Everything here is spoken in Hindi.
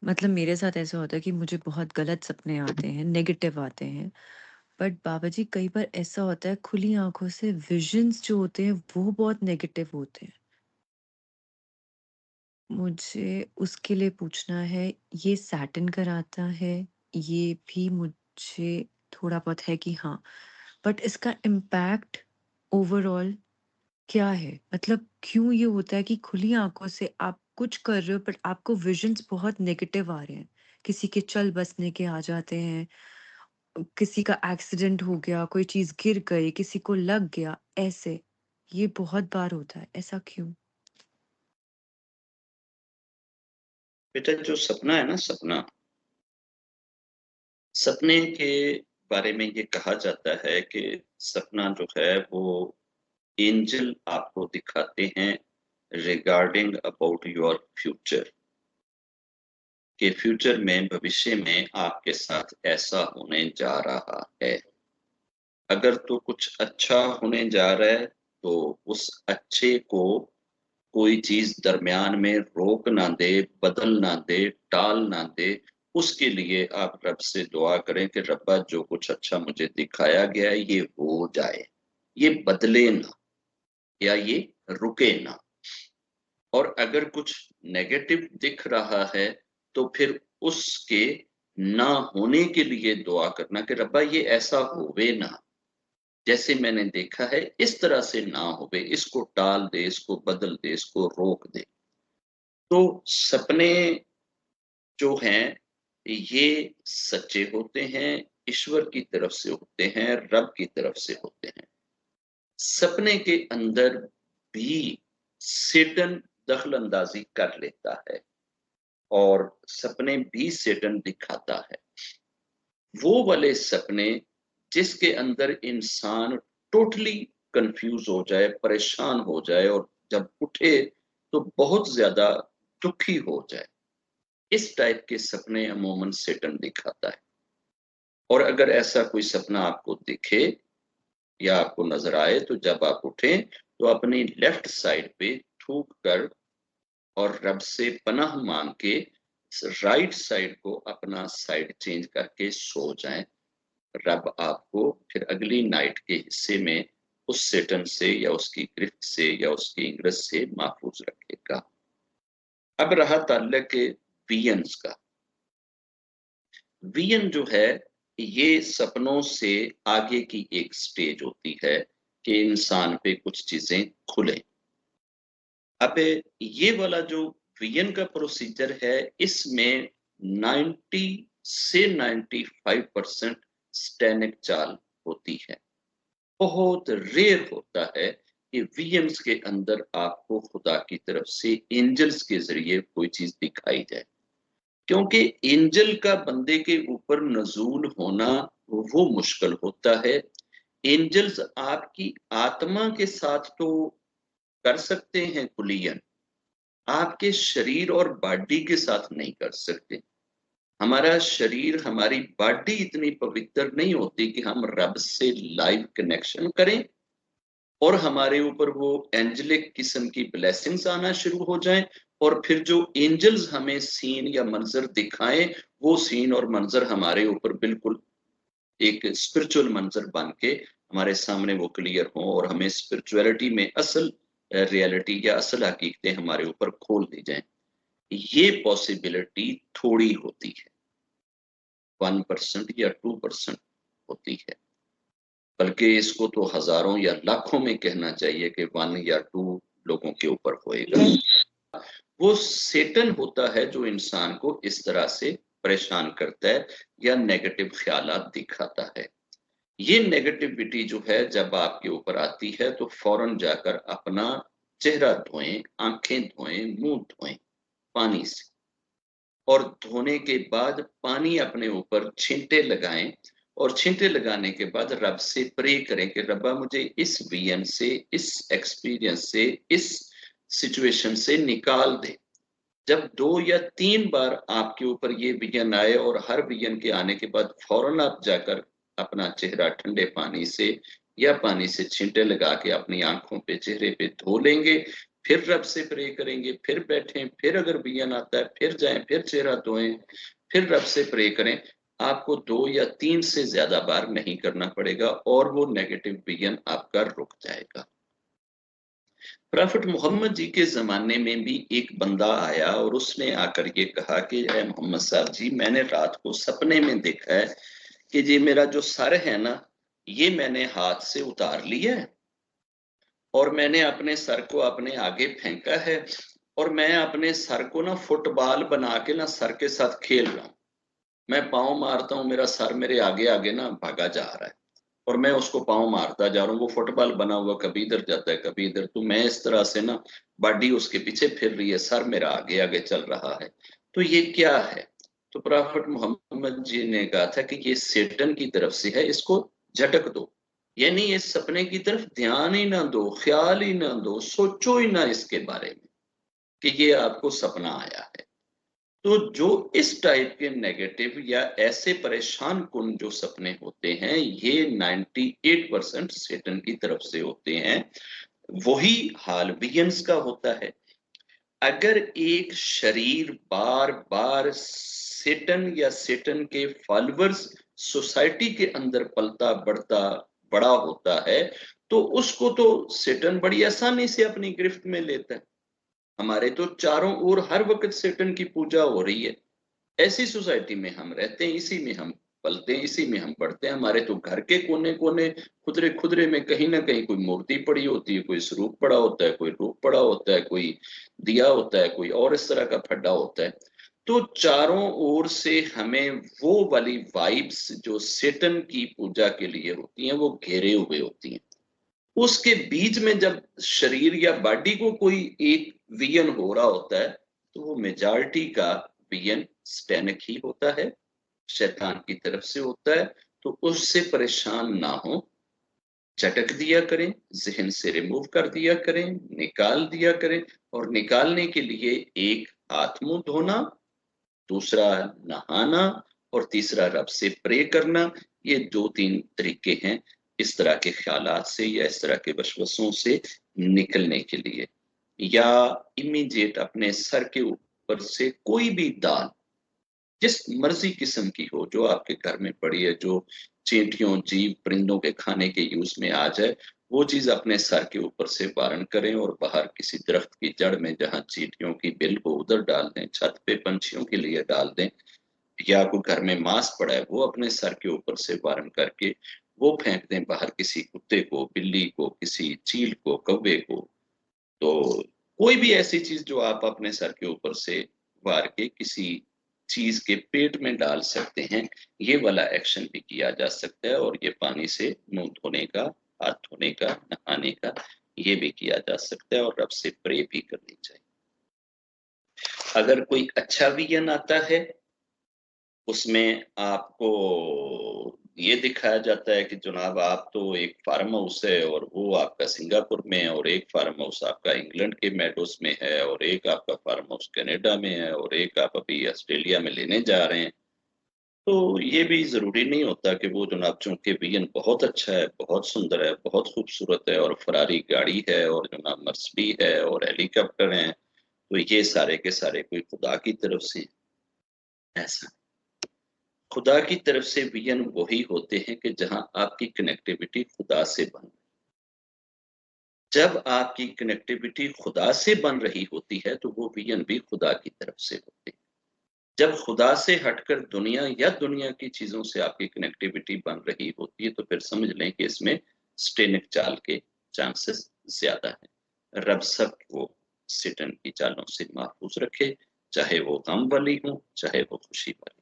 मतलब मेरे साथ ऐसा होता है कि मुझे बहुत गलत सपने आते हैं, नेगेटिव आते हैं। बट बाबा जी कई बार ऐसा होता है खुली आँखों से विज़न्स जो होते हैं वो बहुत नेगेटिव होते हैं। मुझे उसके लिए पूछना है, ये सैटर्न कराता है? ये भी मुझे थोड़ा बहुत है कि हाँ, बट इसका इम्पैक्ट ओवरऑल क्या है? मतलब क्यों ये होता है कि खुली आँखों से आप कुछ कर रहे हो बट आपको विज़न्स बहुत नेगेटिव आ रहे हैं? किसी के चल बसने के आ जाते हैं, किसी का एक्सीडेंट हो गया, कोई चीज़ गिर गई, किसी को लग गया, ऐसे। ये बहुत बार होता है, ऐसा क्यों? बेटा, जो सपना है ना, सपने के बारे में ये कहा जाता है कि सपना जो है वो एंजल आपको दिखाते हैं रिगार्डिंग अबाउट योर फ्यूचर, कि फ्यूचर में, भविष्य में आपके साथ ऐसा होने जा रहा है। अगर तो कुछ अच्छा होने जा रहा है तो उस अच्छे को कोई चीज दरमियान में रोक ना दे, बदल ना दे, टाल ना दे। उसके लिए आप रब से दुआ करें कि रब्बा, जो कुछ अच्छा मुझे दिखाया गया है ये हो जाए, ये बदले ना, या ये रुके ना। और अगर कुछ नेगेटिव दिख रहा है तो फिर उसके ना होने के लिए दुआ करना कि रब्बा ये ऐसा होवे ना, जैसे मैंने देखा है इस तरह से ना होवे, इसको टाल दे, इसको बदल दे, इसको रोक दे। तो सपने जो हैं ये सच्चे होते हैं, ईश्वर की तरफ से होते हैं, रब की तरफ से होते हैं। सपने के अंदर भी सेटन दखल अंदाजी कर लेता है और सपने भी सेटन दिखाता है। वो वाले सपने जिसके अंदर इंसान टोटली कंफ्यूज हो जाए, परेशान हो जाए और जब उठे तो बहुत ज्यादा दुखी हो जाए, इस टाइप के सपने अमूमन सेटन दिखाता है। और अगर ऐसा कोई सपना आपको दिखे या आपको नजर आए तो जब आप उठें तो अपनी लेफ्ट साइड पे थूक कर और रब से पनाह मांग के राइट साइड को अपना साइड चेंज करके सो जाएं। रब आपको फिर अगली नाइट के हिस्से में उस सेटन से या उसकी गिरफ्त से या उसकी इंग्रज से महफूज रखेगा। अब रहा ताल्लुक वियंस का। वियन जो है ये सपनों से आगे की एक स्टेज होती है कि इंसान पे कुछ चीजें खुले। अब ये वाला जो वियन का प्रोसीजर है इसमें 90 से 95% स्टैनिक चाल होती है। बहुत रेयर होता है कि वियम्स के अंदर आपको खुदा की तरफ से एंजल्स के जरिए कोई चीज दिखाई जाए, क्योंकि एंजल का बंदे के ऊपर नजूल होना वो मुश्किल होता है। एंजल्स आपकी आत्मा के साथ तो कर सकते हैं कुलियन, आपके शरीर और बॉडी के साथ नहीं कर सकते। हमारा शरीर, हमारी बॉडी इतनी पवित्र नहीं होती कि हम रब से लाइव कनेक्शन करें और हमारे ऊपर वो एंजेलिक किस्म की ब्लेसिंग्स आना शुरू हो जाएं और फिर जो एंजल्स हमें सीन या मंजर दिखाएं वो सीन और मंजर हमारे ऊपर बिल्कुल एक स्पिरिचुअल मंजर बन के हमारे सामने वो क्लियर हो और हमें स्पिरिचुअलिटी में असल रियलिटी या असल हकीकतें हमारे ऊपर खोल दी जाएं। ये पॉसिबिलिटी थोड़ी होती है, 1% या 2% होती है। बल्कि इसको तो हजारों या लाखों में कहना चाहिए कि 1 या 2 लोगों के ऊपर होएगा। वो सेटन होता है जो इंसान को इस तरह से परेशान करता है या नेगेटिव ख्यालात दिखाता है। ये नेगेटिविटी जो है जब आपके ऊपर आती है तो फौरन जाकर अपना चेहरा धोएं, आंखें धोएं, मुंह धोएं पानी से। और धोने के बाद पानी अपने ऊपर छींटे लगाएं और छींटे लगाने के बाद रब से प्रे करें कि रब्बा मुझे इस वियन से, इस एक्सपीरियंस से, इस सिचुएशन से निकाल दे। जब 2 या 3 बार आपके ऊपर ये वियन आए और हर वियन के आने के बाद फौरन आप जाकर अपना चेहरा ठंडे पानी से या पानी से छींटे लगा के अपनी आंखों पे, चेहरे पे धो लेंगे, फिर रब से प्रे करेंगे, फिर बैठें, फिर अगर वियन आता है, फिर जाएँ, फिर चेहरा धोएँ, फिर रब से प्रे करें। आपको 2 या 3 से ज़्यादा बार नहीं करना पड़ेगा और वो नेगेटिव वियन आपका रुक जाएगा। प्रॉफेट मोहम्मद जी के ज़माने में भी एक बंदा आया और उसने आकर ये कहा कि ए मोहम्मद साहब जी, मैंने रात को सपने में देखा है कि जी मेरा जो सर है ना, ये मैंने हाथ से उतार लिया है और मैंने अपने सर को अपने आगे फेंका है और मैं अपने सर को ना फुटबॉल बना के ना सर के साथ खेल रहा हूँ। मैं पाँव मारता हूँ, मेरा सर मेरे आगे-आगे ना भागा जा रहा है और मैं उसको पाँव मारता जा रहा हूँ। वो फुटबॉल बना हुआ कभी इधर जाता है, कभी इधर। तो मैं इस तरह से ना बॉडी उसके पीछे फिर रही है, सर मेरा आगे-आगे चल रहा है। तो ये क्या है? तो प्रॉफेट मोहम्मद जी ने कहा था कि ये सैटन की तरफ से है, इसको झटक दो। यानी इस सपने की तरफ ध्यान ही ना दो, ख्याल ही ना दो, सोचो ही ना इसके बारे में कि ये आपको सपना आया है। तो जो इस टाइप के नेगेटिव या ऐसे परेशान कुन जो सपने होते हैं, ये 98% सैटन की तरफ से होते हैं। वही हाल वियंस का होता है। अगर एक शरीर बार-बार सैटन या सैटन के फॉलोअर्स सोसाइटी के अंदर पलता बढ़ता बड़ा होता है, तो उसको तो सैटन बड़ी आसानी से अपनी गिरफ्त में लेता है। हमारे तो चारों ओर हर वक़्त सैटन की पूजा हो रही है। ऐसी सोसाइटी में हम रहते हैं, इसी में हम पलते हैं, इसी में हम बढ़ते हैं। हमारे तो घर के कोने-कोने, खुदरे-खुदरे में कहीं न कहीं कोई मूर्ति पड़ी होती है, कोई स्वरूप पड़ा होता है, कोई रूप पड़ा होता है, कोई दिया होता है, कोई और इस तरह का फड्डा होता है। तो चारों ओर से हमें वो वाली वाइब्स जो सैटन की पूजा के लिए होती हैं, वो घेरे हुए होती हैं। उसके बीच में जब शरीर या बॉडी को कोई एक वियन हो रहा होता है, तो वो मेजॉरिटी का वियन स्टैनिक ही होता है, शैतान की तरफ से होता है। तो उससे परेशान ना हो, झटक दिया करें, ज़हन से रिमूव कर दिया करें, निकाल दिया करें और निकालने के लिए एक हाथ मुँह धोना, दूसरा नहाना और तीसरा रब से प्रे करना। ये 2-3 तरीके हैं इस तरह के ख़्यालात से या इस तरह के वसवसों से निकलने के लिए। या इमीडिएट अपने सर के ऊपर से कोई भी दाल, जिस मर्ज़ी किस्म की हो, जो आपके घर में पड़ी है, जो चींटियों, जीव, परिंदों के खाने के यूज़ में आ जाए, वो चीज़ अपने सर के ऊपर से वारण करें और बाहर किसी दरख्त की जड़ में जहाँ चींटियों की बिल हो उधर डाल दें, छत पे पंछियों के लिए डाल दें या कोई घर में मांस पड़ा है, वो अपने सर के ऊपर से वारण करके वो फेंक दें बाहर किसी कुत्ते को, बिल्ली को, किसी चील को, कौवे को। तो कोई भी ऐसी चीज़ जो आप अपने सर के ऊपर से वार के किसी चीज़ के पेट में डाल सकते हैं, ये वाला एक्शन भी किया जा सकता है और ये पानी से मुँह धोने का, हाथ धोने का, नहाने का, ये भी किया जा सकता है और रब से प्रे भी करनी चाहिए। अगर कोई अच्छा विजन आता है, उसमें आपको ये दिखाया जाता है कि जनाब आप तो एक फार्म हाउस है और वो आपका सिंगापुर में है और एक फार्म हाउस आपका इंग्लैंड के मेडोस में है और एक आपका फार्म हाउस कनाडा में है और एक आप अभी ऑस्ट्रेलिया में लेने जा रहे हैं। तो ये भी ज़रूरी नहीं होता कि वो जनाब चूँकि विजन बहुत अच्छा है, बहुत सुंदर है, बहुत खूबसूरत है और फ़ेरारी गाड़ी है और जनाब मर्सिडीज़ है और हेलीकॉप्टर हैं, तो ये सारे के सारे कोई खुदा की तरफ से हैं, ऐसा खुदा की तरफ से विजन वही होते हैं कि जहां आपकी कनेक्टिविटी खुदा से बन जब आपकी कनेक्टिविटी खुदा से बन रही होती है तो वो विजन भी खुदा की तरफ से होते हैं। जब खुदा से हटकर दुनिया या दुनिया की चीजों से आपकी कनेक्टिविटी बन रही होती है तो फिर समझ लें कि इसमें स्टेनिक चाल के चांसेस ज्यादा हैं। रब सबको सिटन की चालों से महफूज रखे, चाहे वो गम वाली हो चाहे वो खुशी वाली।